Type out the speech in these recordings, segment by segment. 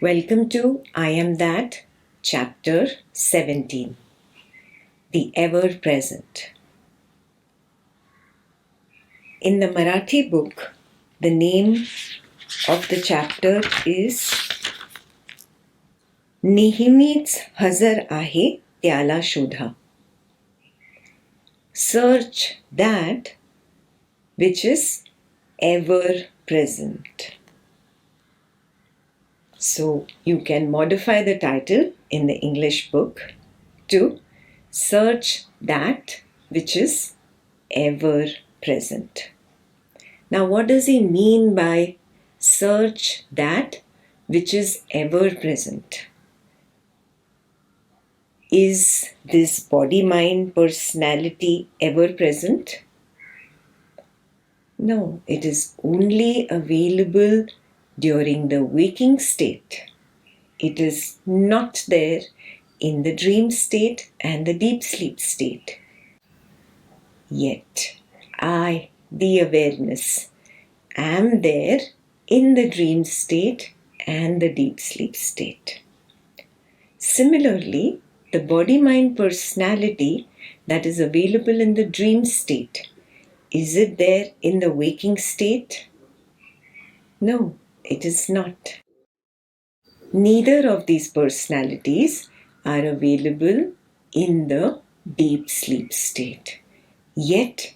Welcome to I Am That, Chapter 17, The Ever-Present. In the Marathi book, the name of the chapter is नेहमीच हजर आहे त्याला शोधा. Search that which is ever present. So you can modify the title in the English book to Search that which is ever present. Now, what does he mean by search that which is ever present? Is this body, mind, personality ever present? No, it is only available during the waking state. It is not there in the dream state and the deep sleep state. Yet, I, the awareness, am there in the dream state and the deep sleep state. Similarly, the body-mind personality that is available in the dream state, is it there in the waking state? No, it is not. Neither of these personalities are available in the deep sleep state. Yet,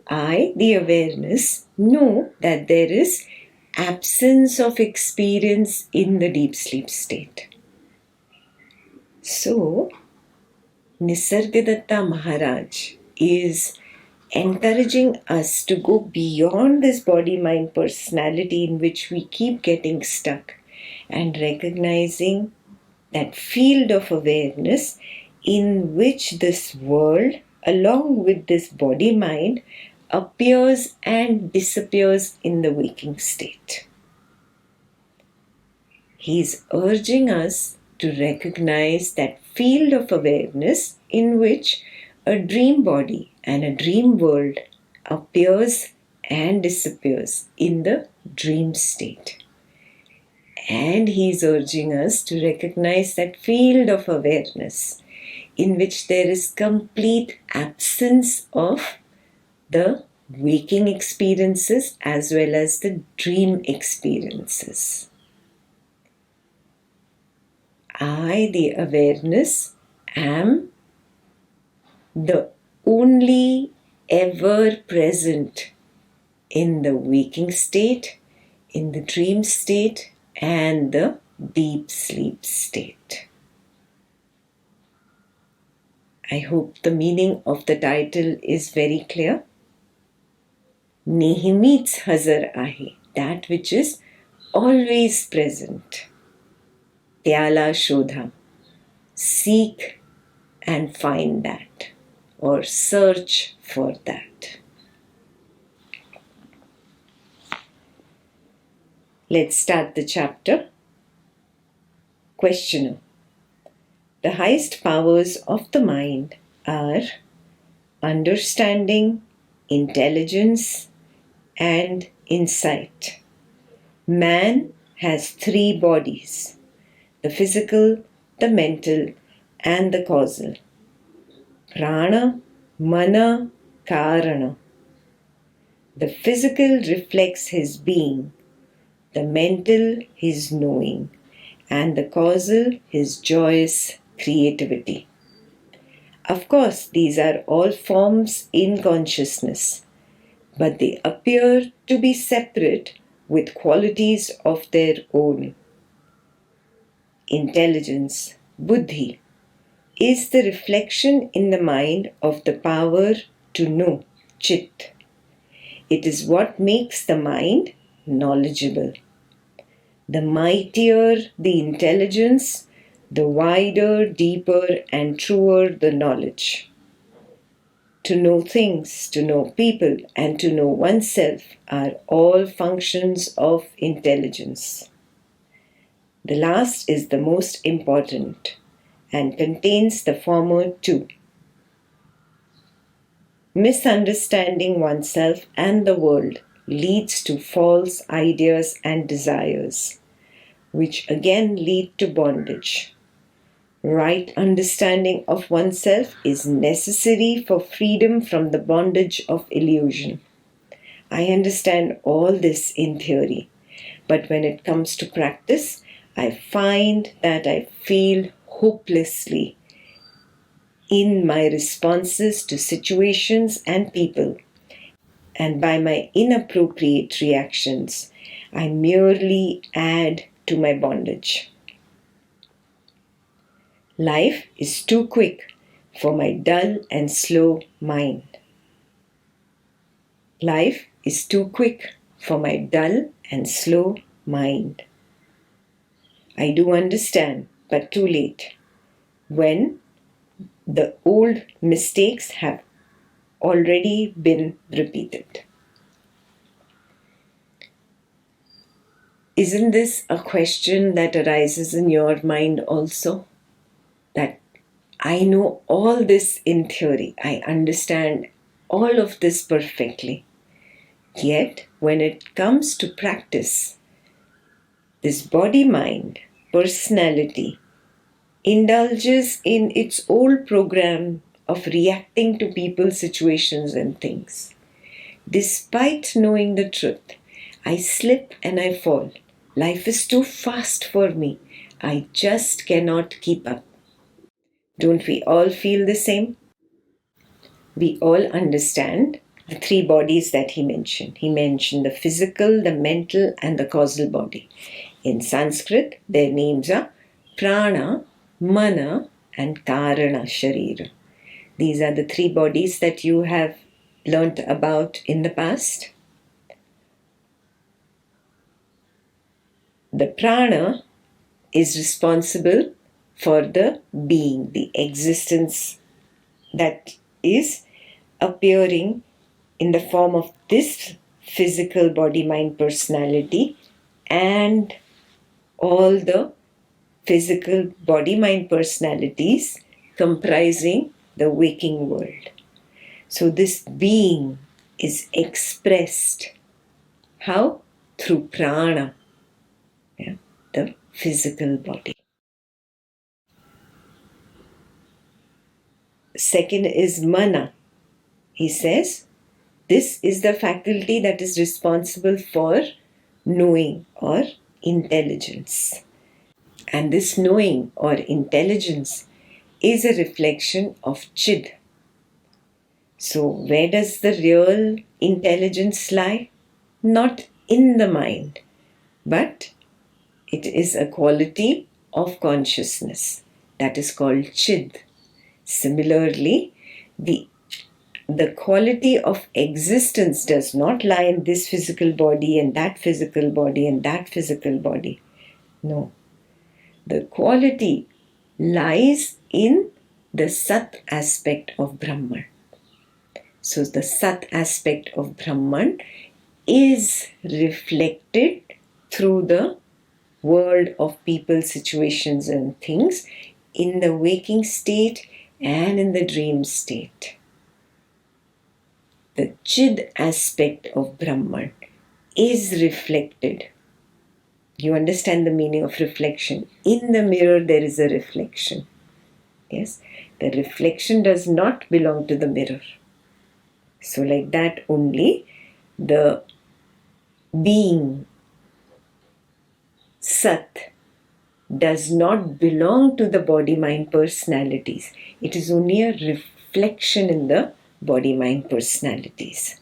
I, the awareness, know that there is absence of experience in the deep sleep state. So, Nisargadatta Maharaj is encouraging us to go beyond this body-mind personality in which we keep getting stuck and recognizing that field of awareness in which this world, along with this body-mind, appears and disappears in the waking state. He is urging us to recognize that field of awareness in which a dream body and a dream world appears and disappears in the dream state. And he is urging us to recognize that field of awareness in which there is complete absence of the waking experiences as well as the dream experiences. I, the awareness, am the only ever present in the waking state, in the dream state, and the deep sleep state. I hope the meaning of the title is very clear. नेहमीच हजर आहे, that which is always present. त्याला शोधा, seek and find that, or search for that. Let's start the chapter. Questioner. The highest powers of the mind are understanding, intelligence, and insight. Man has three bodies: the physical, the mental, and the causal. Prana, Mana, Karana. The physical reflects his being, the mental his knowing, and the causal his joyous creativity. Of course, these are all forms in consciousness, but they appear to be separate with qualities of their own. Intelligence, buddhi, is the reflection in the mind of the power to know, chit. It is what makes the mind knowledgeable. The mightier the intelligence, the wider, deeper, and truer the knowledge. To know things, to know people, and to know oneself are all functions of intelligence. The last is the most important and contains the former too. Misunderstanding oneself and the world leads to false ideas and desires. which again lead to bondage. Right understanding of oneself is necessary for freedom from the bondage of illusion. I understand all this in theory, but when it comes to practice, I find that I feel hopelessly in my responses to situations and people, and by my inappropriate reactions, I merely add to my bondage. Life is too quick for my dull and slow mind. Life is too quick for my dull and slow mind. I do understand, but too late, when the old mistakes have already been repeated. Isn't this a question that arises in your mind also? That I know all this in theory, I understand all of this perfectly. Yet, when it comes to practice, this body-mind personality indulges in its old program of reacting to people, situations, and things. Despite knowing the truth, I slip and I fall. Life is too fast for me. I just cannot keep up. Don't we all feel the same? We all understand the three bodies that he mentioned. He mentioned the physical, the mental, and the causal body. In Sanskrit, their names are prana, mana, and karana sharira. These are the three bodies that you have learnt about in the past. The prana is responsible for the being, the existence that is appearing in the form of this physical body, mind, personality, and all the physical body, mind, personalities comprising the waking world. So this being is expressed. How? Through prana, the physical body. Second is mana. He says, this is the faculty that is responsible for knowing or intelligence. And this knowing or intelligence is a reflection of Chid. So where does the real intelligence lie? Not in the mind, but it is a quality of consciousness that is called Chid. Similarly, the quality of existence does not lie in this physical body and that physical body and that physical body. No. The quality lies in the Sat aspect of Brahman. So the Sat aspect of Brahman is reflected through the world of people, situations, and things in the waking state and in the dream state. The Chid aspect of Brahman is reflected. You understand the meaning of reflection. In the mirror, there is a reflection. Yes, the reflection does not belong to the mirror. So, like that only, the being Sat does not belong to the body, mind, personalities. It is only a reflection in the body, mind, personalities.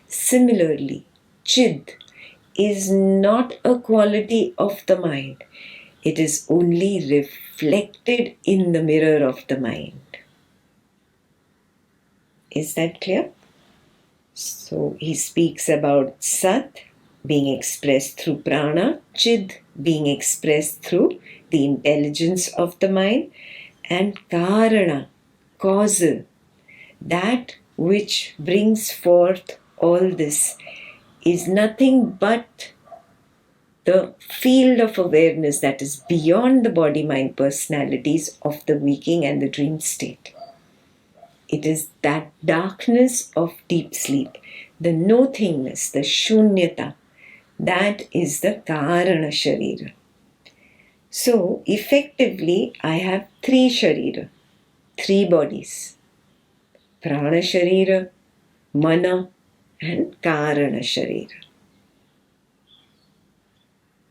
Similarly, Chid is not a quality of the mind. It is only reflected in the mirror of the mind. Is that clear? So he speaks about Sat being expressed through prana, Chid being expressed through the intelligence of the mind, and Karana, causal, that which brings forth all this is nothing but the field of awareness that is beyond the body, mind, personalities of the waking and the dream state. It is that darkness of deep sleep, the nothingness, the shunyata, that is the Karana Sharira. So, effectively, I have three sharira, three bodies. Prana sharira, mana, and karana sharira.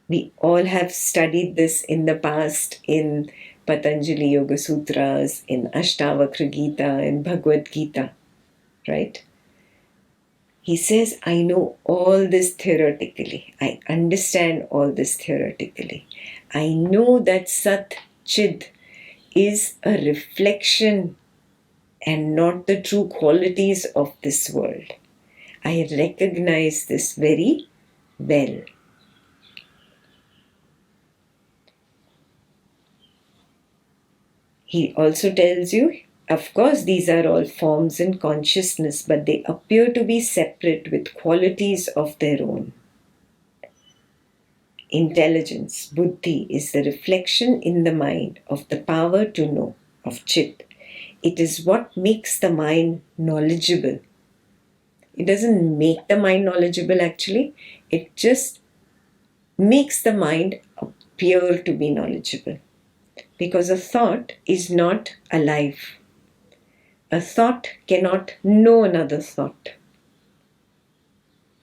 We all have studied this in the past in Patanjali Yoga Sutras, in Ashtavakra Gita, in Bhagavad Gita, right? He says, I know all this theoretically. I understand all this theoretically. I know that Sat Chid is a reflection and not the true qualities of this world. I recognize this very well. He also tells you, of course, these are all forms in consciousness, but they appear to be separate with qualities of their own. Intelligence, buddhi, is the reflection in the mind of the power to know, of chit. It is what makes the mind knowledgeable. It doesn't make the mind knowledgeable actually, it just makes the mind appear to be knowledgeable. Because a thought is not alive. A thought cannot know another thought.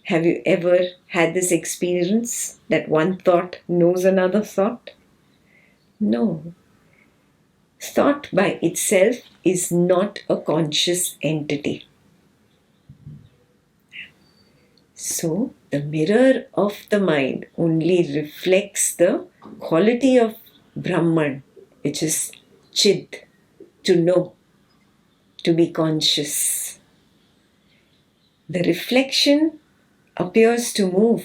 Have you ever had this experience that one thought knows another thought? No. Thought by itself is not a conscious entity. So, the mirror of the mind only reflects the quality of Brahman, which is Chid, to know, to be conscious. The reflection appears to move,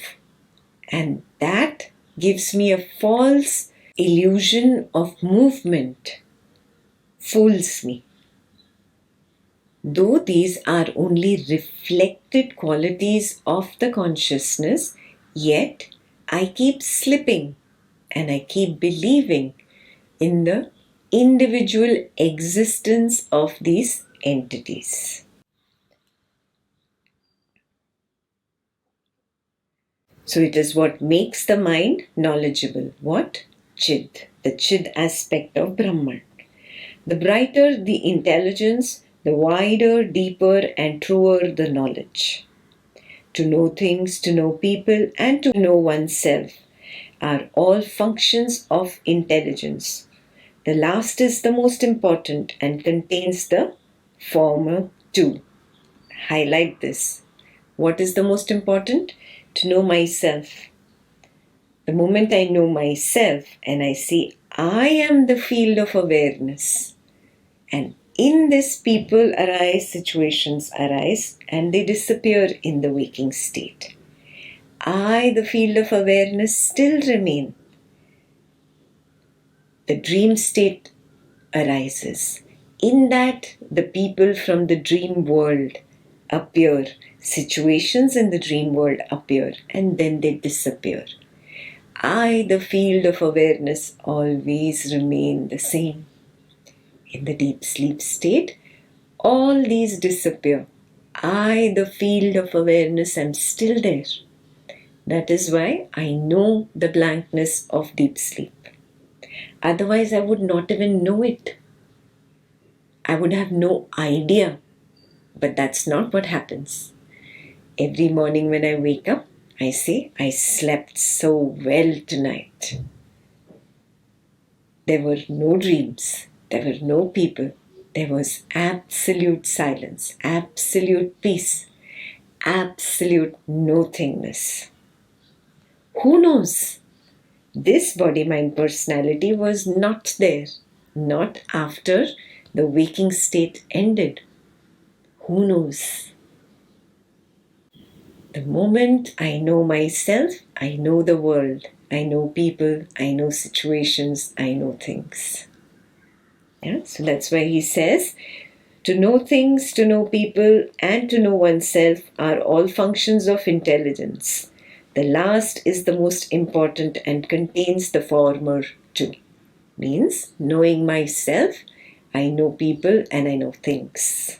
and that gives me a false illusion of movement, fools me. Though these are only reflected qualities of the consciousness, yet I keep slipping and I keep believing in the individual existence of these entities. So it is what makes the mind knowledgeable. What? Chid, the Chid aspect of Brahman. The brighter the intelligence, the wider, deeper, and truer the knowledge. To know things, to know people, and to know oneself are all functions of intelligence. The last is the most important and contains the former two. Highlight this. What is the most important? To know myself. The moment I know myself and I see I am the field of awareness, and in this people arise, situations arise, and they disappear in the waking state. I, the field of awareness, still remain. The dream state arises. In that, the people from the dream world appear. Situations in the dream world appear, and then they disappear. I, the field of awareness, always remain the same. In the deep sleep state, all these disappear. I, the field of awareness, am still there. That is why I know the blankness of deep sleep. Otherwise, I would not even know it. I would have no idea. But that's not what happens. Every morning when I wake up, I say, I slept so well tonight. There were no dreams. There were no people. There was absolute silence, absolute peace, absolute nothingness. Who knows? This body, mind, personality was not there, not after the waking state ended. Who knows? The moment I know myself, I know the world. I know people, I know situations, I know things. Yeah? So that's why he says, to know things, to know people, and to know oneself are all functions of intelligence. The last is the most important and contains the former two. Means, knowing myself, I know people and I know things.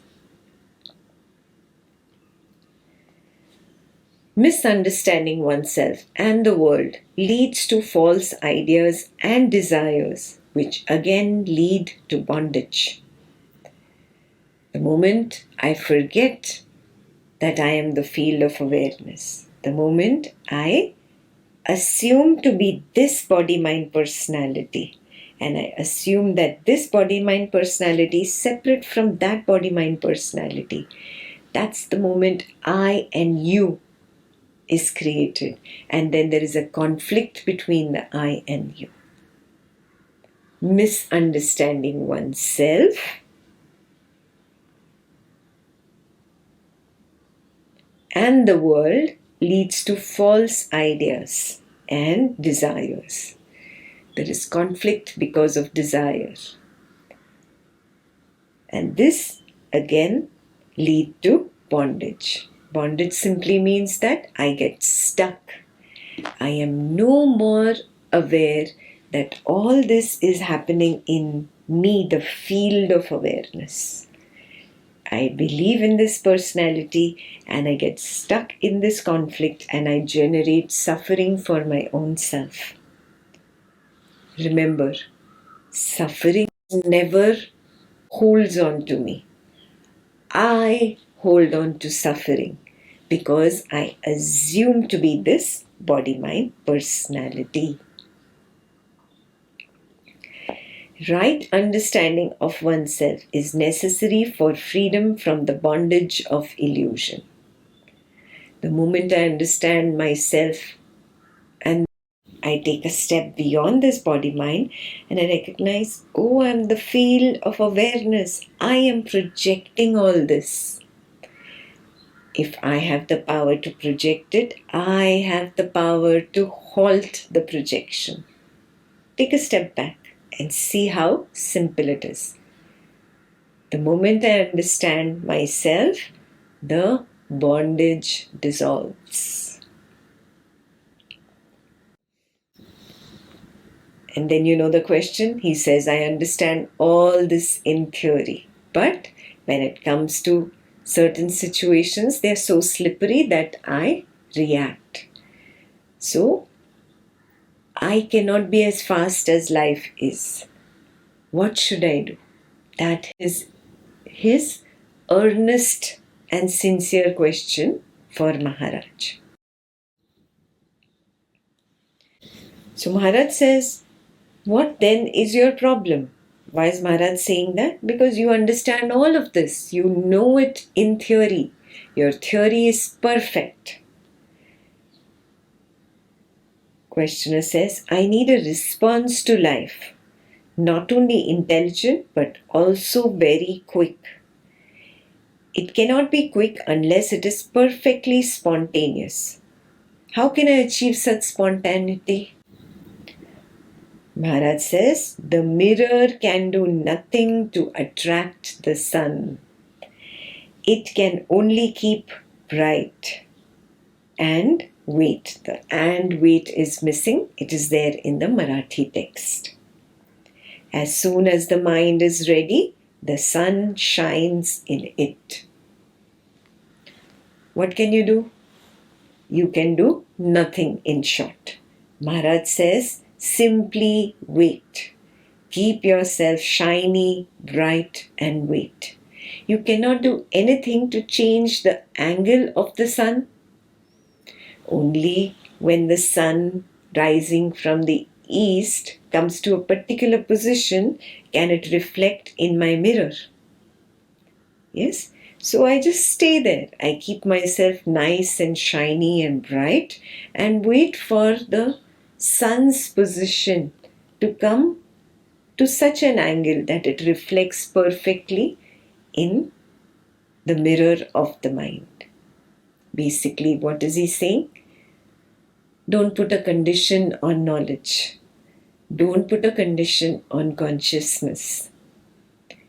Misunderstanding oneself and the world leads to false ideas and desires, which again lead to bondage. The moment I forget that I am the field of awareness, the moment I assume to be this body-mind personality, and I assume that this body-mind personality is separate from that body-mind personality, that's the moment I and you is created, and then there is a conflict between the I and you. Misunderstanding oneself and the world leads to false ideas and desires. There is conflict because of desire. And this again leads to bondage. Bondage simply means that I get stuck. I am no more aware that all this is happening in me, the field of awareness. I believe in this personality and I get stuck in this conflict and I generate suffering for my own self. Remember, suffering never holds on to me. I hold on to suffering because I assume to be this body-mind personality. Right understanding of oneself is necessary for freedom from the bondage of illusion. The moment I understand myself and I take a step beyond this body-mind and I recognize, oh, I'm the field of awareness. I am projecting all this. If I have the power to project it, I have the power to halt the projection. Take a step back and see how simple it is. The moment I understand myself, the bondage dissolves. And then you know the question. He says, I understand all this in theory. But when it comes to certain situations, they are so slippery that I react. So, I cannot be as fast as life is. What should I do? That is his earnest and sincere question for Maharaj. So Maharaj says, what then is your problem? Why is Maharaj saying that? Because you understand all of this. You know it in theory. Your theory is perfect. Questioner says, I need a response to life. Not only intelligent, but also very quick. It cannot be quick unless it is perfectly spontaneous. How can I achieve such spontaneity? Maharaj says, the mirror can do nothing to attract the sun. It can only keep bright and wait. The and wait is missing. It is there in the Marathi text. As soon as the mind is ready, the sun shines in it. What can you do? You can do nothing, in short. Maharaj says, simply wait. Keep yourself shiny, bright, and wait. You cannot do anything to change the angle of the sun. Only when the sun rising from the east comes to a particular position can it reflect in my mirror. Yes? So I just stay there. I keep myself nice and shiny and bright and wait for the sun's position to come to such an angle that it reflects perfectly in the mirror of the mind. Basically, what is he saying? Don't put a condition on knowledge. Don't put a condition on consciousness.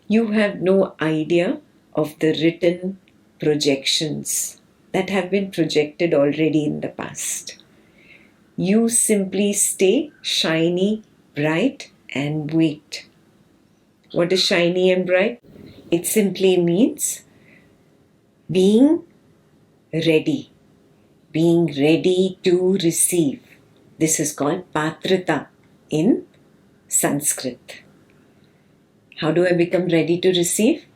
You have no idea of the written projections that have been projected already in the past. You simply stay shiny, bright, and wait. What is shiny and bright? It simply means being ready, being ready to receive. This is called patrata in Sanskrit. How do I become ready to receive?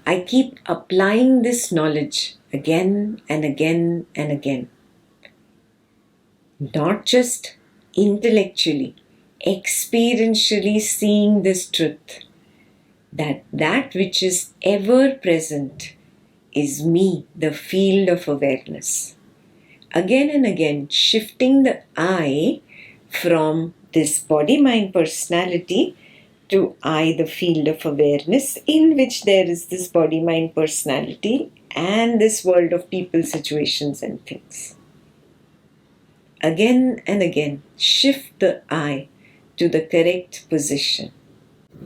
I keep applying this knowledge again and again and again. Not just intellectually, experientially seeing this truth that which is ever present is me, the field of awareness. Again and again, shifting the I from this body-mind personality to I, the field of awareness, in which there is this body-mind personality and this world of people, situations and things. Again and again, shift the I to the correct position.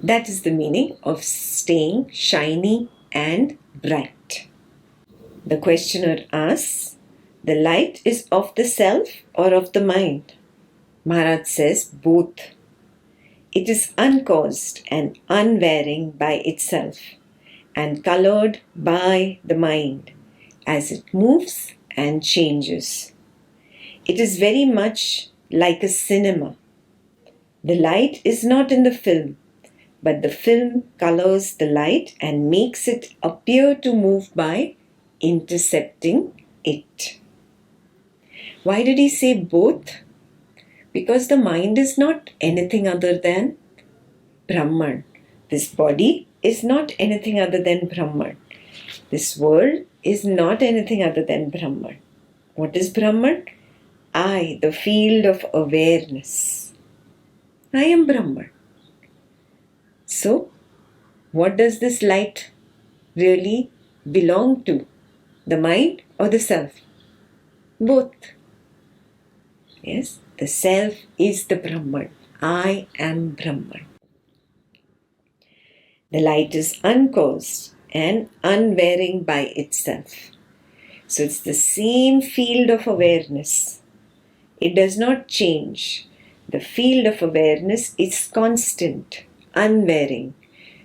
That is the meaning of staying shiny and bright. The questioner asks, the light is of the self or of the mind? Maharaj says, both. It is uncaused and unvarying by itself and colored by the mind as it moves and changes. It is very much like a cinema. The light is not in the film, but the film colors the light and makes it appear to move by intercepting it. Why did he say both? Because the mind is not anything other than Brahman. This body is not anything other than Brahman. This world is not anything other than Brahman. What is Brahman? I, the field of awareness. I am Brahman. So, what does this light really belong to? The mind or the self? Both. Yes, the self is the Brahman. I am Brahman. The light is uncaused and unvarying by itself. So it's the same field of awareness. It does not change. The field of awareness is constant, unvarying.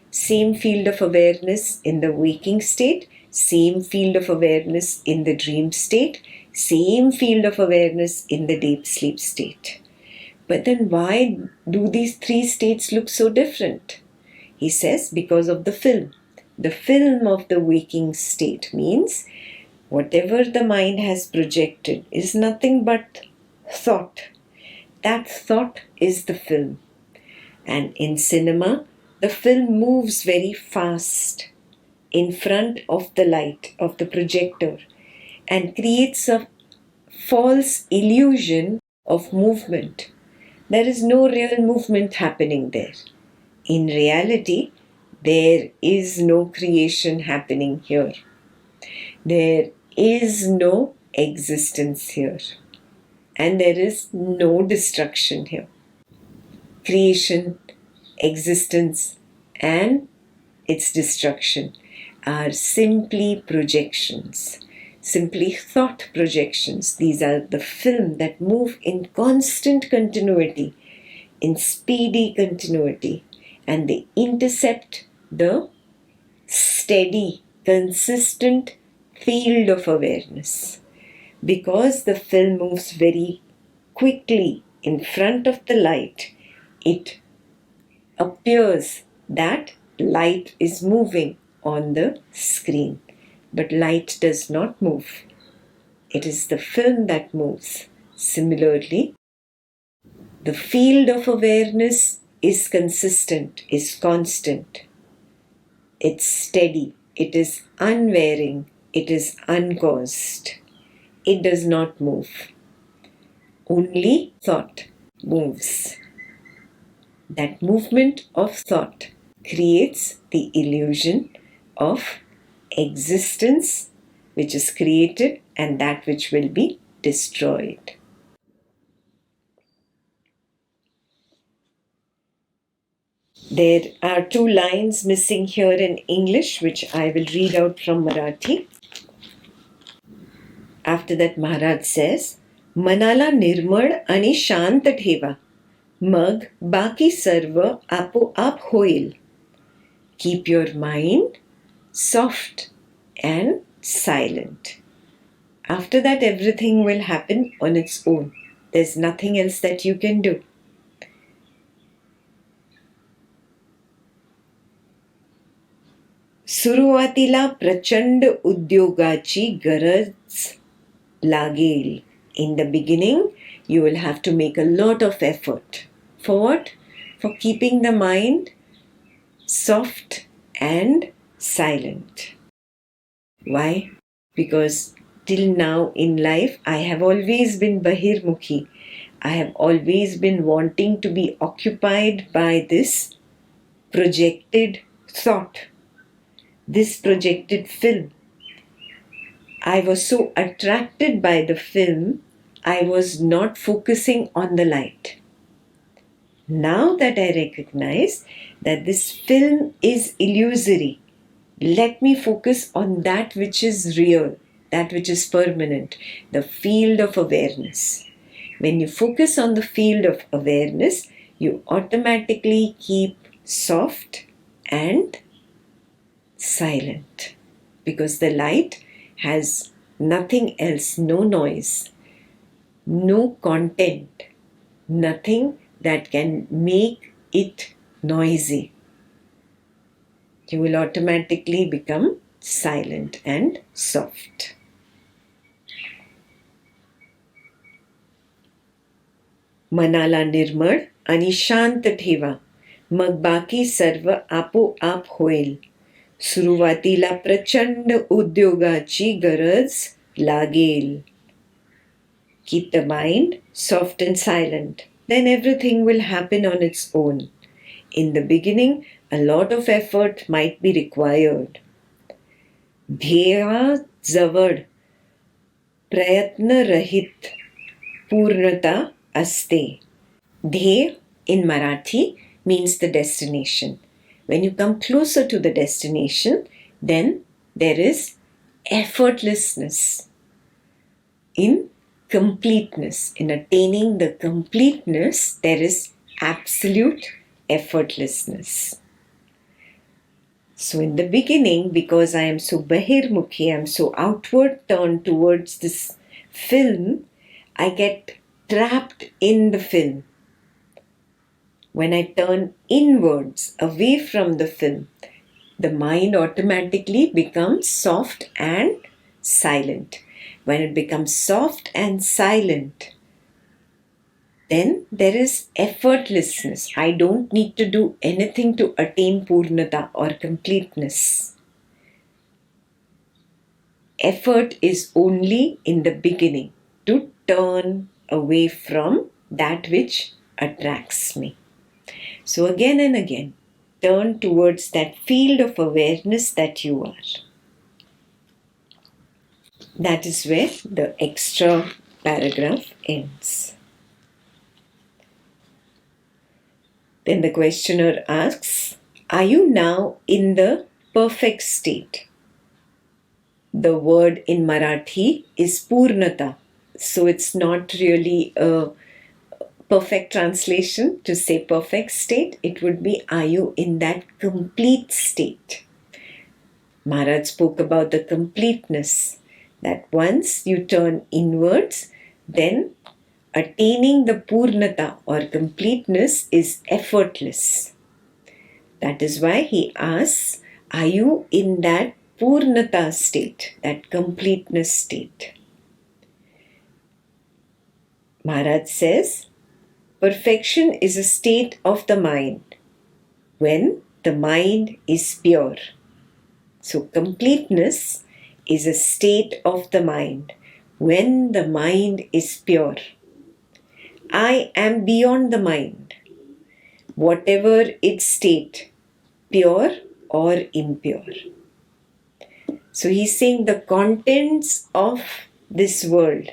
Same field of awareness in the waking state, same field of awareness in the dream state, same field of awareness in the deep sleep state. But then why do these three states look so different? He says because of the film. The film of the waking state means whatever the mind has projected is nothing but thought. That thought is the film. And in cinema, the film moves very fast in front of the light of the projector and creates a false illusion of movement. There is no real movement happening there. In reality, there is no creation happening here. There is no existence here. And there is no destruction here. Creation, existence, and its destruction are simply projections, simply thought projections. These are the film that move in constant continuity, in speedy continuity, and they intercept the steady, consistent field of awareness. Because the film moves very quickly in front of the light, it appears that light is moving on the screen. But light does not move. It is the film that moves. Similarly, the field of awareness is consistent, is constant. It's steady. It is unvarying. It is uncaused. It does not move. Only thought moves. That movement of thought creates the illusion of existence which is created and that which will be destroyed. There are two lines missing here in English which I will read out from Marathi. After that Maharaj says, Manala nirmal ani shant theva, mag baki sarva apoap hoil. Keep your mind soft and silent. After that, everything will happen on its own. There's nothing else that you can do. सुरुवातीला प्रचंड उद्योगाची गरज लागेल. In the beginning, you will have to make a lot of effort. For what? For keeping the mind soft and silent. Why? Because till now in life, I have always been Bahirmukhi. I have always been wanting to be occupied by this projected thought, this projected film. I was so attracted by the film, I was not focusing on the light. Now that I recognize that this film is illusory, let me focus on that which is real, that which is permanent, the field of awareness. When you focus on the field of awareness, you automatically keep soft and silent, because the light has nothing else, no noise, no content, nothing that can make it noisy. You will automatically become silent and soft. मनाला निर्मळ आणि शांत ठेवा, मग बाकी सर्व आपोआप होईल. सुरुवातीला प्रचंड उद्योगाची गरज लागेल. Keep the mind soft and silent. Then everything will happen on its own. In the beginning, a lot of effort might be required. ध्येयाजवळ प्रयत्नरहित पूर्णता असते. Dhey in Marathi means the destination. When you come closer to the destination, then there is effortlessness in completeness. In attaining the completeness, there is absolute effortlessness. So in the beginning, because I am so bahirmukhi, I am so outward turned towards this film, I get trapped in the film. When I turn inwards, away from the film, the mind automatically becomes soft and silent. When it becomes soft and silent, then there is effortlessness. I don't need to do anything to attain purnata or completeness. Effort is only in the beginning to turn away from that which attracts me. So again and again, turn towards that field of awareness that you are. That is where the extra paragraph ends. Then the questioner asks, are you now in the perfect state? The word in Marathi is Purnata. So it's not really a perfect translation to say perfect state. It would be, are you in that complete state? Maharaj spoke about the completeness, that once you turn inwards, then attaining the Purnata or completeness is effortless. That is why he asks, are you in that Purnata state, that completeness state? Maharaj says, perfection is a state of the mind when the mind is pure. So completeness is a state of the mind when the mind is pure. I am beyond the mind, whatever its state, pure or impure. So he's saying the contents of this world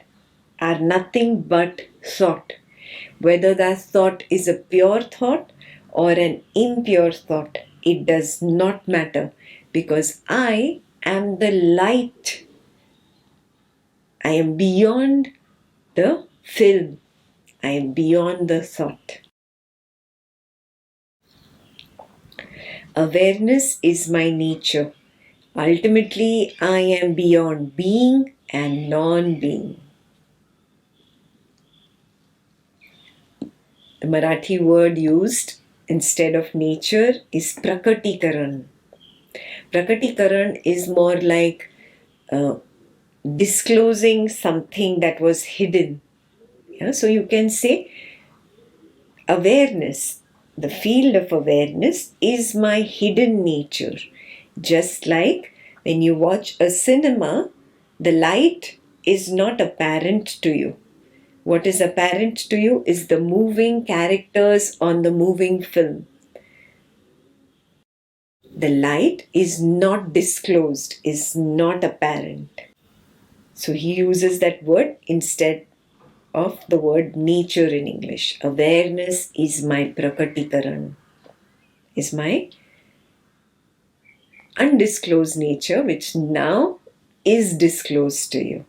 are nothing but thought. Whether that thought is a pure thought or an impure thought, it does not matter, because I am the light. I am beyond the film. I am beyond the thought. Awareness is my nature. Ultimately, I am beyond being and non-being. The Marathi word used instead of nature is prakatikaran. Prakatikaran is more like disclosing something that was hidden. Yeah? So you can say awareness, the field of awareness is my hidden nature. Just like when you watch a cinema, the light is not apparent to you. What is apparent to you is the moving characters on the moving film. The light is not disclosed, is not apparent. So he uses that word instead of the word nature in English. Awareness is my prakatikaran, is my undisclosed nature, which now is disclosed to you.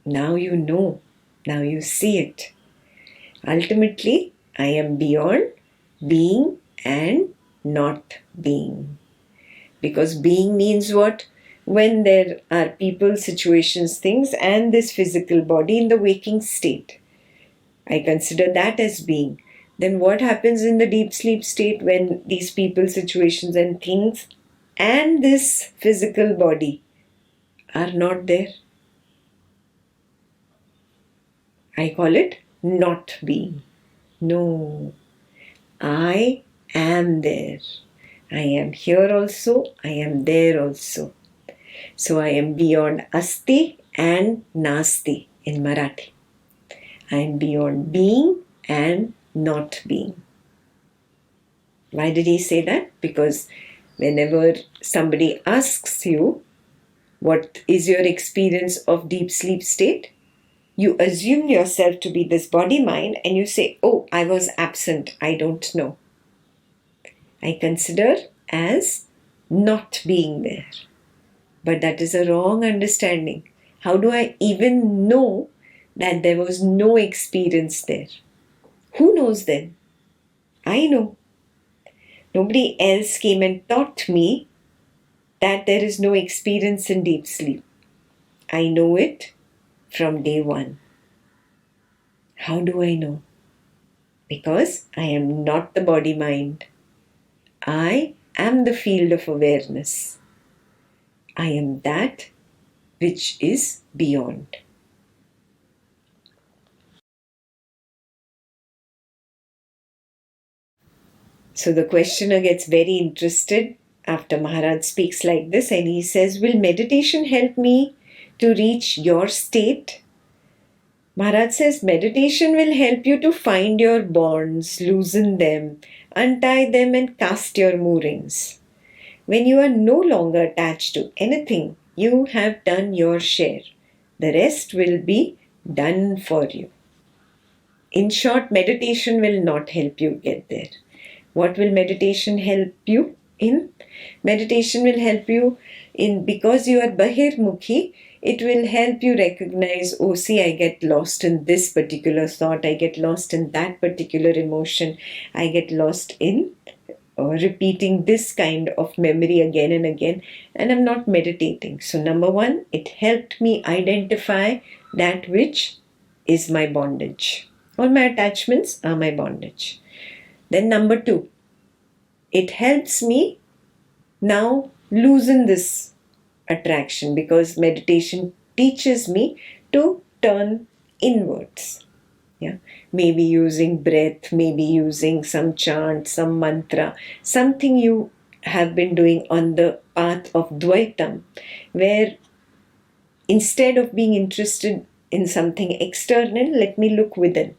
Now you know, now you see it. Ultimately, I am beyond being and not being. Because being means what? When there are people, situations, things, and this physical body in the waking state. I consider that as being. Then what happens in the deep sleep state when these people, situations, and things and this physical body are not there? I call it not being. No, I am there. I am here also, I am there also. So I am beyond asti and nasti in Marathi. I am beyond being and not being. Why did he say that? Because whenever somebody asks you, what is your experience of deep sleep state? You assume yourself to be this body mind and you say, oh, I was absent, I don't know. I consider as not being there. But that is a wrong understanding. How do I even know that there was no experience there? Who knows then? I know. Nobody else came and taught me that there is no experience in deep sleep. I know it from day one. How do I know? Because I am not the body mind. I am the field of awareness. I am that which is beyond. So the questioner gets very interested after Maharaj speaks like this and he says, will meditation help me to reach your state? Maharaj says, meditation will help you to find your bonds, loosen them, untie them and cast your moorings. When you are no longer attached to anything, you have done your share. The rest will be done for you. In short, meditation will not help you get there. What will meditation help you in? Meditation will help you in, because you are Bahirmukhi, it will help you recognize, oh, see, I get lost in this particular thought, I get lost in that particular emotion, I get lost in repeating this kind of memory again and again, and I'm not meditating. So, number one, it helped me identify that which is my bondage. All my attachments are my bondage. Then, number two, it helps me now loosen this attraction because meditation teaches me to turn inwards. Yeah, maybe using breath, maybe using some chant, some mantra, something you have been doing on the path of Dvaitam, where instead of being interested in something external, let me look within.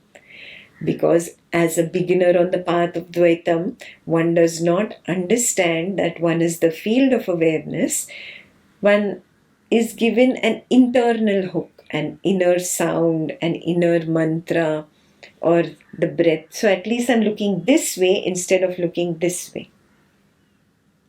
Because as a beginner on the path of Dvaitam, one does not understand that one is the field of awareness. One is given an internal hook, an inner sound, an inner mantra, or the breath. So at least I'm looking this way instead of looking this way.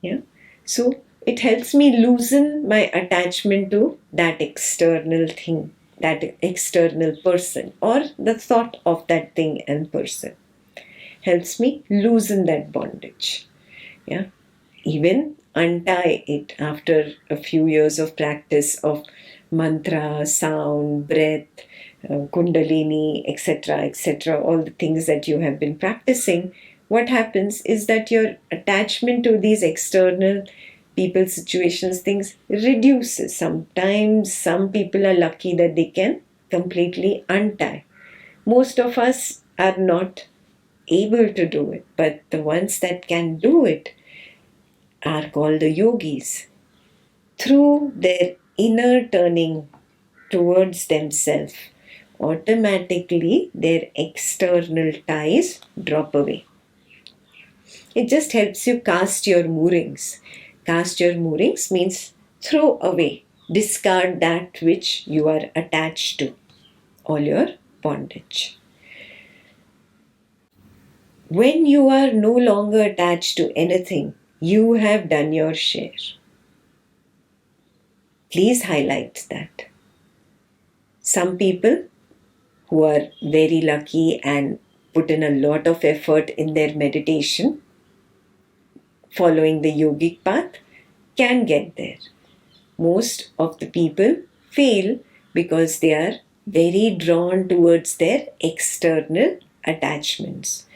Yeah. So it helps me loosen my attachment to that external thing, that external person, or the thought of that thing and person. Helps me loosen that bondage. Even untie it after a few years of practice of mantra, sound, breath, kundalini, etc., all the things that you have been practicing, what happens is that your attachment to these external people, situations, things reduces. Sometimes some people are lucky that they can completely untie. Most of us are not able to do it, but the ones that can do it are called the yogis. Through their inner turning towards themselves, automatically their external ties drop away. It just helps you cast your moorings. Cast your moorings means throw away, discard that which you are attached to, all your bondage. When you are no longer attached to anything, you have done your share. Please highlight that. Some people who are very lucky and put in a lot of effort in their meditation, following the yogic path, can get there. Most of the people fail because they are very drawn towards their external attachments.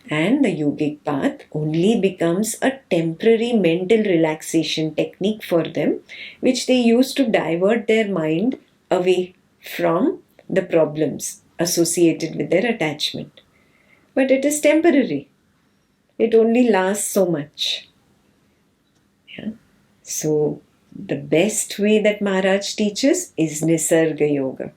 And the yogic path only becomes a temporary mental relaxation technique for them, which they use to divert their mind away from the problems associated with their attachment. But it is temporary. It only lasts so much. Yeah. So the best way that Maharaj teaches is Nisarga Yoga.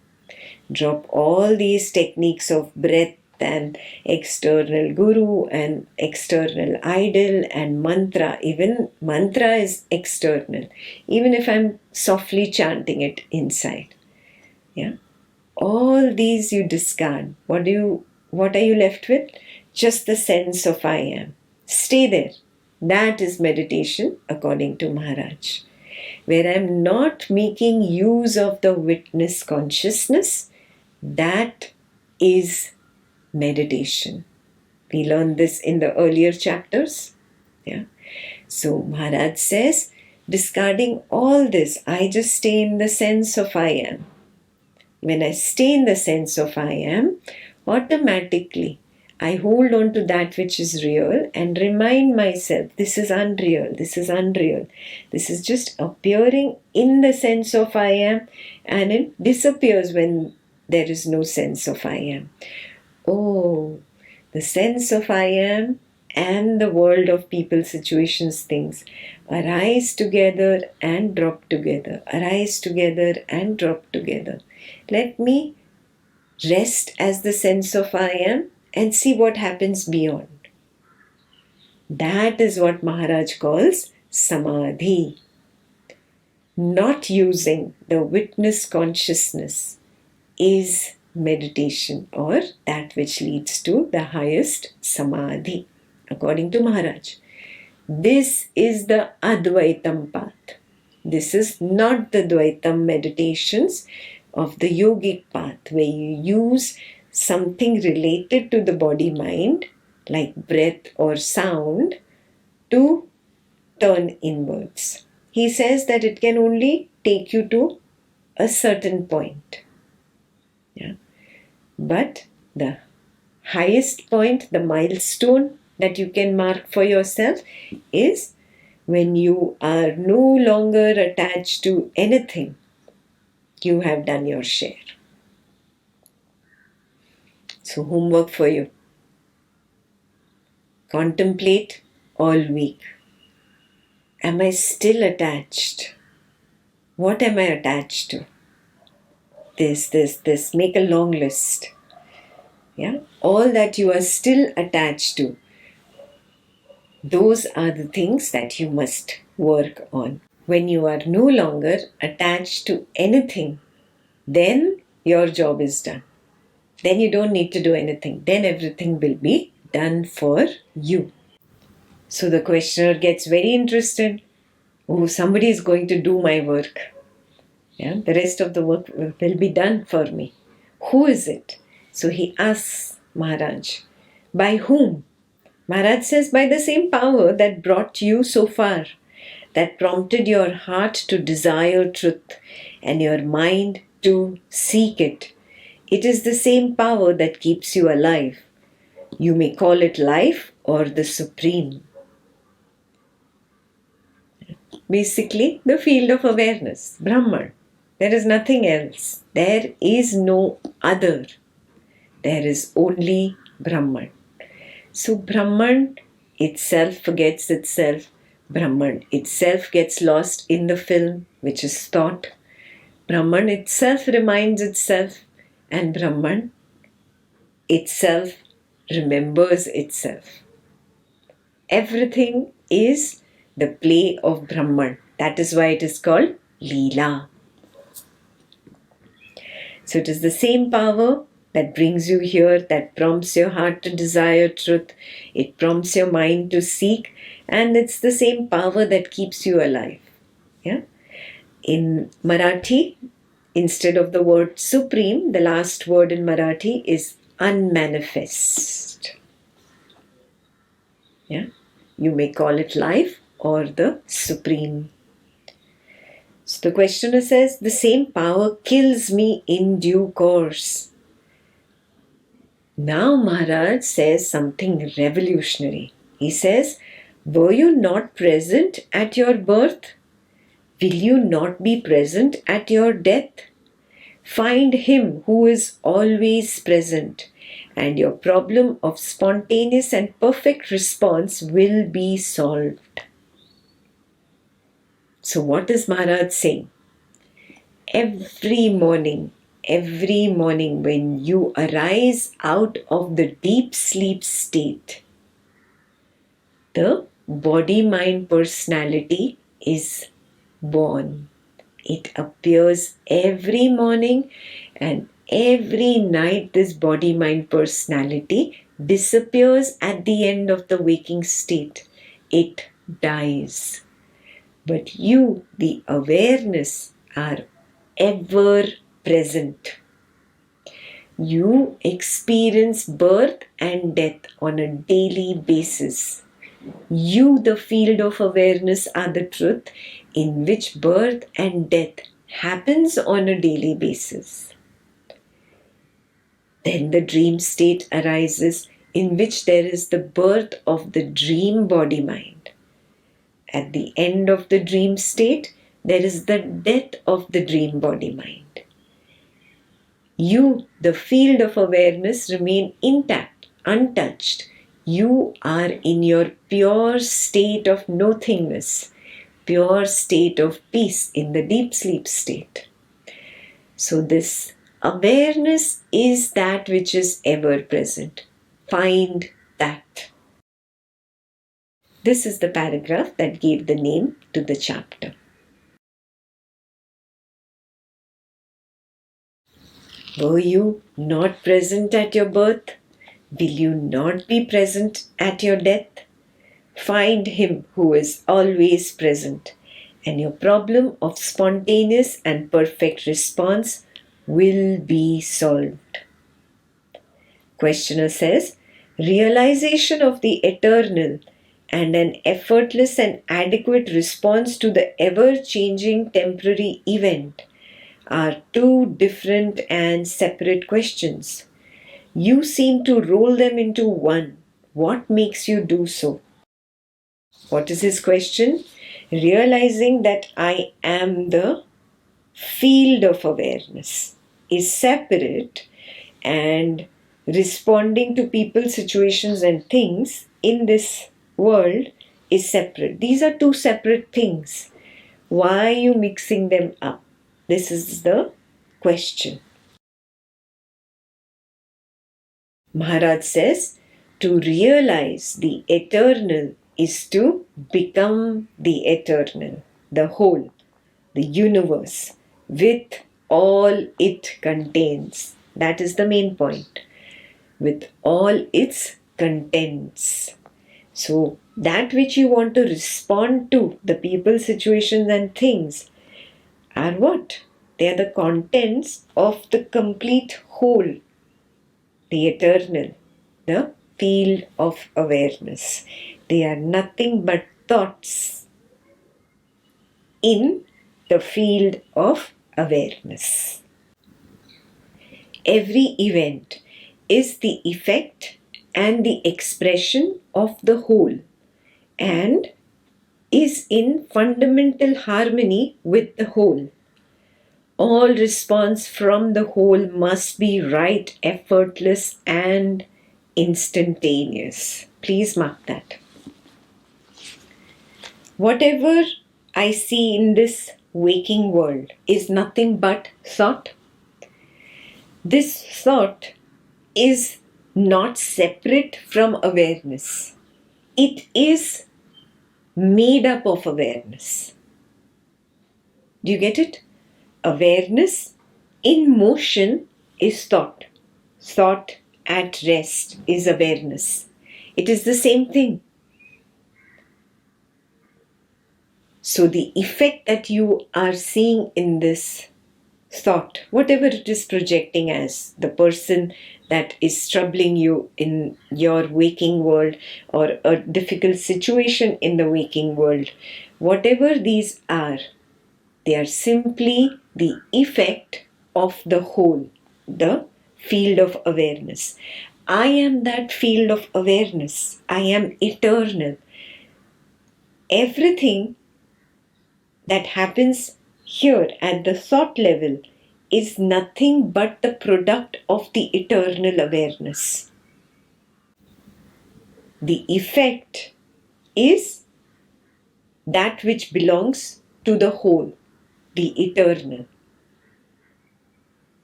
Drop all these techniques of breath and external guru and external idol and mantra. Even mantra is external, even if I'm softly chanting it inside. Yeah. All these you discard. What are you left with? Just the sense of I am. Stay there. That is meditation according to Maharaj. Where I'm not making use of the witness consciousness, that is meditation. We learned this in the earlier chapters. Yeah. So Maharaj says, discarding all this, I just stay in the sense of I am. When I stay in the sense of I am, automatically I hold on to that which is real and remind myself, this is unreal, this is unreal. This is just appearing in the sense of I am, and it disappears when there is no sense of I am. Oh, the sense of I am and the world of people, situations, things arise together and drop together, arise together and drop together. Let me rest as the sense of I am and see what happens beyond. That is what Maharaj calls samadhi. Not using the witness consciousness is meditation, or that which leads to the highest samadhi, according to Maharaj. This is the Advaitam path. This is not the Dvaitam meditations of the yogic path, where you use something related to the body-mind, like breath or sound, to turn inwards. He says that it can only take you to a certain point. Yeah. But the highest point, the milestone that you can mark for yourself, is when you are no longer attached to anything. You have done your share. So homework for you. Contemplate all week. Am I still attached? What am I attached to? This. Make a long list. Yeah? All that you are still attached to. Those are the things that you must work on. When you are no longer attached to anything, then your job is done. Then you don't need to do anything. Then everything will be done for you. So the questioner gets very interested. Oh, somebody is going to do my work. Yeah, the rest of the work will be done for me. Who is it? So he asks Maharaj, by whom? Maharaj says, by the same power that brought you so far. that prompted your heart to desire truth and your mind to seek it. It is the same power that keeps you alive. You may call it life or the supreme. Basically, the field of awareness, Brahman. There is nothing else. There is no other. There is only Brahman. So Brahman itself forgets itself. Brahman itself gets lost in the film, which is thought. Brahman itself reminds itself, and Brahman itself remembers itself. Everything is the play of Brahman. That is why it is called Leela. So it is the same power that brings you here, that prompts your heart to desire truth. It prompts your mind to seek, and it's the same power that keeps you alive. Yeah? In Marathi, instead of the word supreme, the last word in Marathi is unmanifest. Yeah? You may call it life or the supreme. So the questioner says, the same power kills me in due course. Now Maharaj says something revolutionary. He says, were you not present at your birth? Will you not be present at your death? Find him who is always present, and your problem of spontaneous and perfect response will be solved. So what is Maharaj saying? Every morning when you arise out of the deep sleep state, the body-mind personality is born. It appears every morning, and every night this body-mind personality disappears at the end of the waking state. It dies. But you, the awareness, are ever present. You experience birth and death on a daily basis. You, the field of awareness, are the truth in which birth and death happens on a daily basis. Then the dream state arises, in which there is the birth of the dream body-mind. At the end of the dream state, there is the death of the dream body-mind. You, the field of awareness, remain intact, untouched. You are in your pure state of nothingness, pure state of peace in the deep sleep state. So this awareness is that which is ever present. Find that. This is the paragraph that gave the name to the chapter. Were you not present at your birth? Will you not be present at your death? Find him who is always present, and your problem of spontaneous and perfect response will be solved. Questioner says, realization of the eternal and an effortless and adequate response to the ever-changing temporary event are two different and separate questions. You seem to roll them into one. What makes you do so? What is his question? Realizing that I am the field of awareness is separate, and responding to people, situations and things in this world is separate. These are two separate things. Why are you mixing them up? This is the question. Maharaj says, to realize the eternal is to become the eternal, the whole, the universe, with all it contains. That is the main point. With all its contents. So, that which you want to respond to, the people, situations and things, are what? They are the contents of the complete whole, the eternal, the field of awareness. They are nothing but thoughts. in the field of awareness. Every event is the effect and the expression of the whole and is in fundamental harmony with the whole. All response from the whole must be right, effortless, and instantaneous. Please mark that. Whatever I see in this waking world is nothing but thought. This thought is not separate from awareness. It is made up of awareness. Do you get it? Awareness in motion is thought. Thought at rest is awareness. It is the same thing. So the effect that you are seeing in this thought, whatever it is projecting as, the person that is troubling you in your waking world or a difficult situation in the waking world, whatever these are, they are simply the effect of the whole, the field of awareness. I am that field of awareness. I am eternal. Everything that happens here at the thought level is nothing but the product of the eternal awareness. The effect is that which belongs to the whole, the eternal.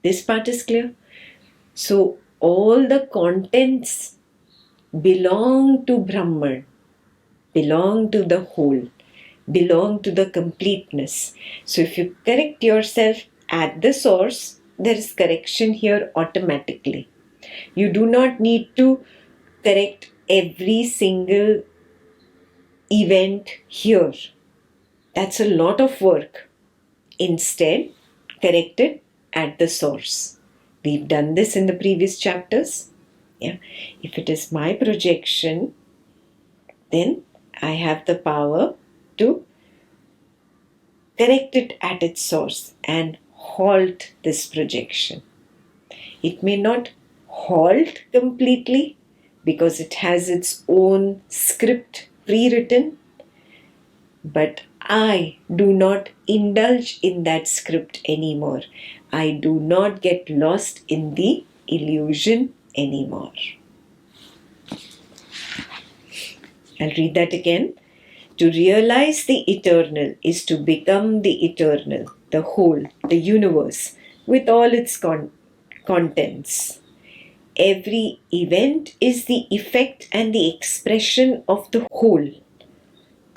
This part is clear? So all the contents belong to Brahman, belong to the whole, belong to the completeness. So if you correct yourself at the source, there is correction here automatically. You do not need to correct every single event here. That's a lot of work. Instead, correct it at the source. We've done this in the previous chapters. Yeah. If it is my projection, then I have the power to correct it at its source and halt this projection. It may not halt completely because it has its own script pre-written, but I do not indulge in that script anymore. I do not get lost in the illusion anymore. I'll read that again. To realize the eternal is to become the eternal, the whole, the universe, with all its contents. Every event is the effect and the expression of the whole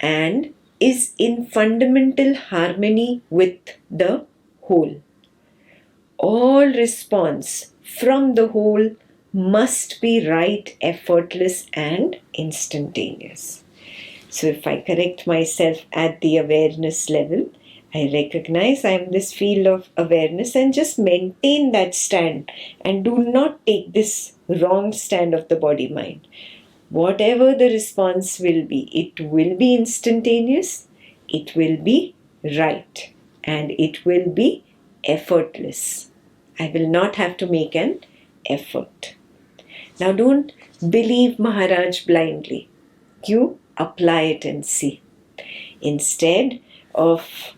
and is in fundamental harmony with the whole. All response from the whole must be right, effortless, and instantaneous. So if I correct myself at the awareness level, I recognize I am this field of awareness and just maintain that stand and do not take this wrong stand of the body mind. Whatever the response will be, it will be instantaneous, it will be right, and it will be effortless. I will not have to make an effort. Now don't believe Maharaj blindly. You apply it and see. Instead of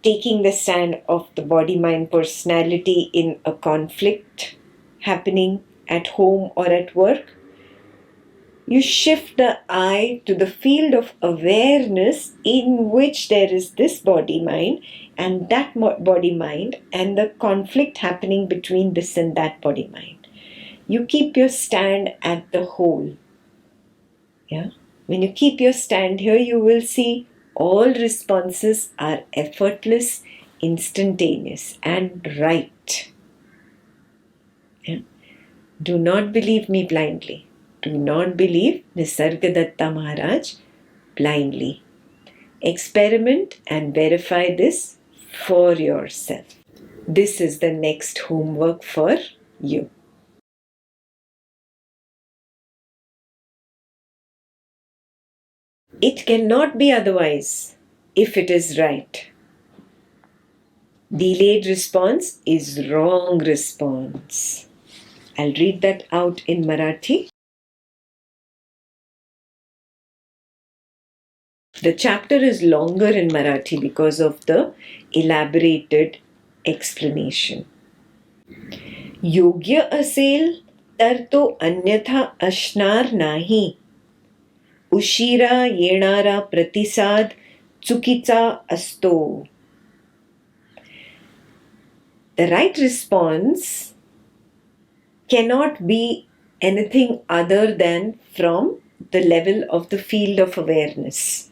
taking the stand of the body-mind personality in a conflict happening at home or at work, you shift the eye to the field of awareness in which there is this body-mind and that body-mind and the conflict happening between this and that body-mind. You keep your stand at the whole. Yeah? When you keep your stand here, you will see all responses are effortless, instantaneous, and right. Yeah? Do not believe me blindly. Do not believe Nisargadatta Maharaj blindly. Experiment and verify this for yourself. This is the next homework for you. It cannot be otherwise. if it is right. Delayed response is wrong response. I'll read that out in Marathi. The chapter is longer in Marathi because of the elaborated explanation. योग्य असेल तर तो अन्यथा असणार नाही. उशिरा येणारा प्रतिसाद चुकीचा असतो. The right response cannot be anything other than from the level of the field of awareness.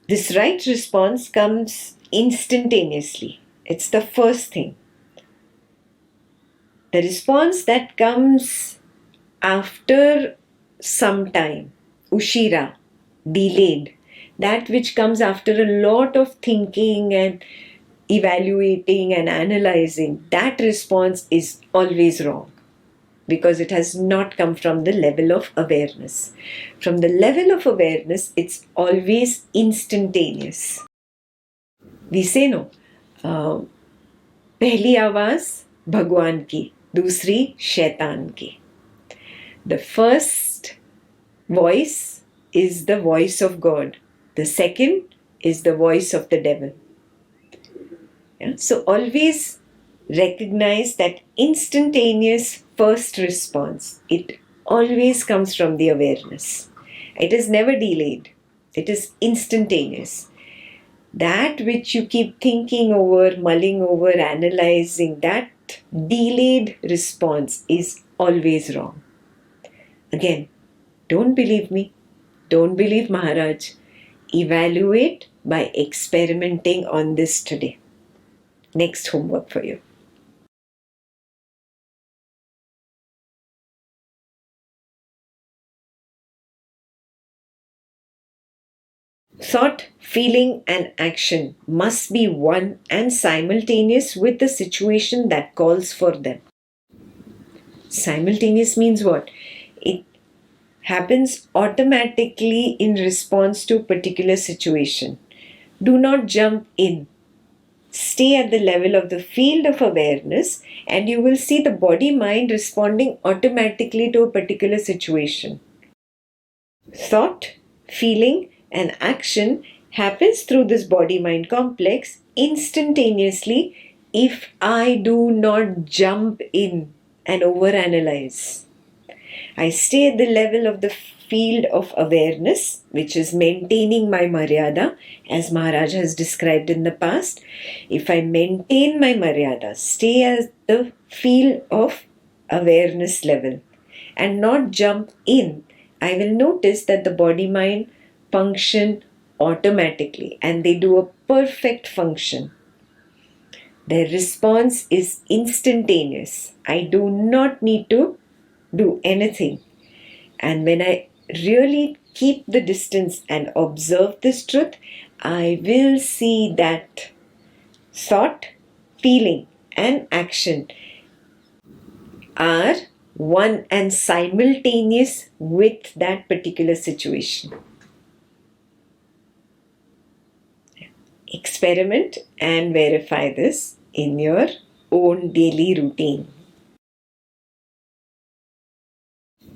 This right response comes instantaneously. It's the first thing. The response that comes after some time, ushira, delayed, that which comes after a lot of thinking and evaluating and analyzing, that response is always wrong because it has not come from the level of awareness. From the level of awareness, it's always instantaneous. We say no, पहली आवाज भगवान की, दूसरी शैतान की. The first voice is the voice of God. The second is the voice of the devil. Yeah? So always recognize that instantaneous first response. It always comes from the awareness. It is never delayed. It is instantaneous. That which you keep thinking over, mulling over, analyzing, that delayed response is always wrong. Again, don't believe me. Don't believe Maharaj. Evaluate by experimenting on this today. Next homework for you. Thought, feeling, and action must be one and simultaneous with the situation that calls for them. Simultaneous means what? It happens automatically in response to a particular situation. Do not jump in. Stay at the level of the field of awareness and you will see the body-mind responding automatically to a particular situation. Thought, feeling, and action happens through this body-mind complex instantaneously if I do not jump in and overanalyze. I stay at the level of the field of awareness, which is maintaining my maryada, as Maharaj has described in the past. If I maintain my maryada, stay at the field of awareness level and not jump in, I will notice that the body-mind function automatically and they do a perfect function. Their response is instantaneous. I do not need to do anything. And when I really keep the distance and observe this truth, I will see that thought, feeling, and action are one and simultaneous with that particular situation. Experiment and verify this in your own daily routine.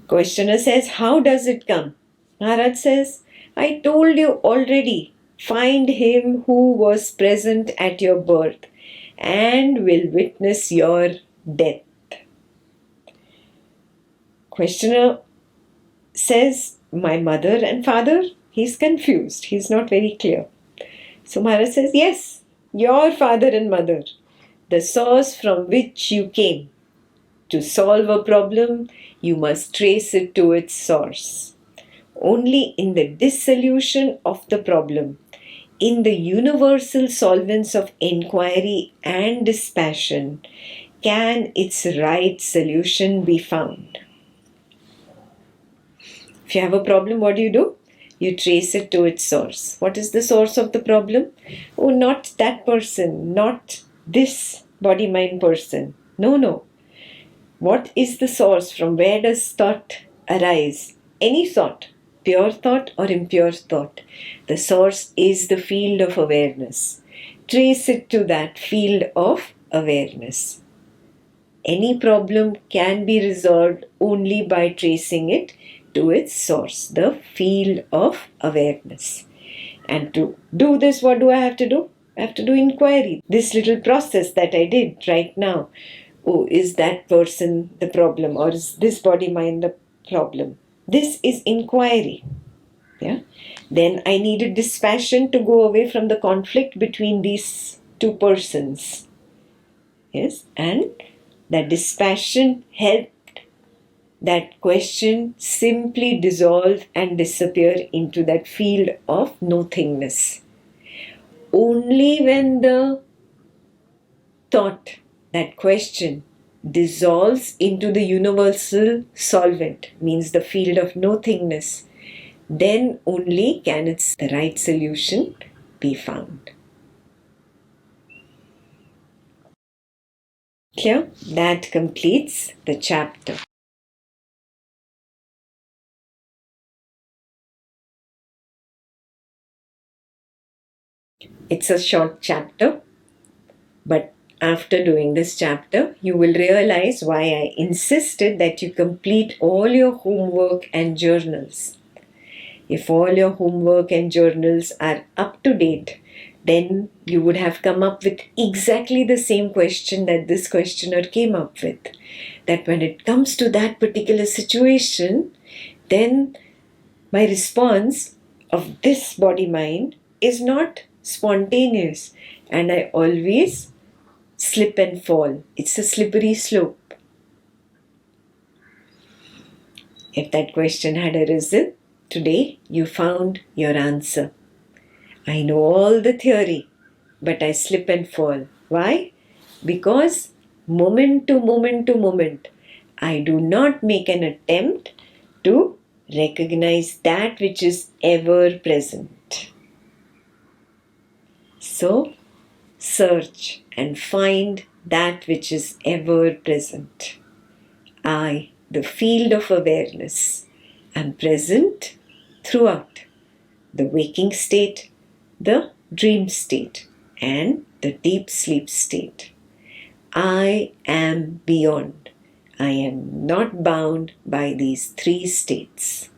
Questioner says, how does it come? Maharaj says, I told you already, find him who was present at your birth and will witness your death. Questioner says, my mother and father? He's confused. He's not very clear. So Maharaj says, yes, your father and mother, the source from which you came. To solve a problem, you must trace it to its source. Only in the dissolution of the problem, in the universal solvence of inquiry and dispassion, can its right solution be found. If you have a problem, what do? You trace it to its source. What is the source of the problem? Oh, not that person, not this body-mind person. No. What is the source? From where does thought arise? Any thought. pure thought or impure thought. The source is the field of awareness. Trace it to that field of awareness. Any problem can be resolved only by tracing it to its source, the field of awareness. And to do this, what do I have to do? I have to do inquiry. This little process that I did right now. Oh, is that person the problem, or is this body mind the problem? This is inquiry. Yeah. Then I needed dispassion to go away from the conflict between these two persons. Yes. And that dispassion helped that question simply dissolve and disappear into that field of nothingness. Only when the thought, that question, dissolves into the universal solvent, means the field of nothingness, then only can the right solution be found. Clear? That completes the chapter. It's a short chapter, but after doing this chapter, you will realize why I insisted that you complete all your homework and journals. If all your homework and journals are up to date, then you would have come up with exactly the same question that this questioner came up with. That when it comes to that particular situation, then my response of this body-mind is not spontaneous, and I always slip and fall. It's a slippery slope. If that question had arisen, today you found your answer. I know all the theory, but I slip and fall. Why? Because moment to moment to moment, I do not make an attempt to recognize that which is ever present. So, search and find that which is ever present. I, the field of awareness, am present throughout the waking state, the dream state, and the deep sleep state. I am beyond. I am not bound by these three states.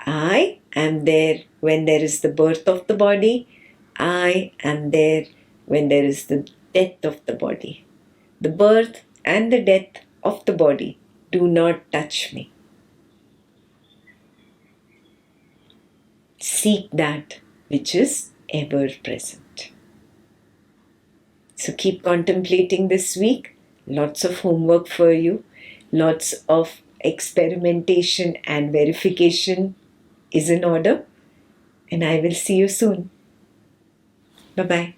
I am there when there is the birth of the body. I am there when there is the death of the body. The birth and the death of the body do not touch me. Seek that which is ever present. So keep contemplating this week. Lots of homework for you. Lots of experimentation and verification is in order. And I will see you soon. Bye-bye.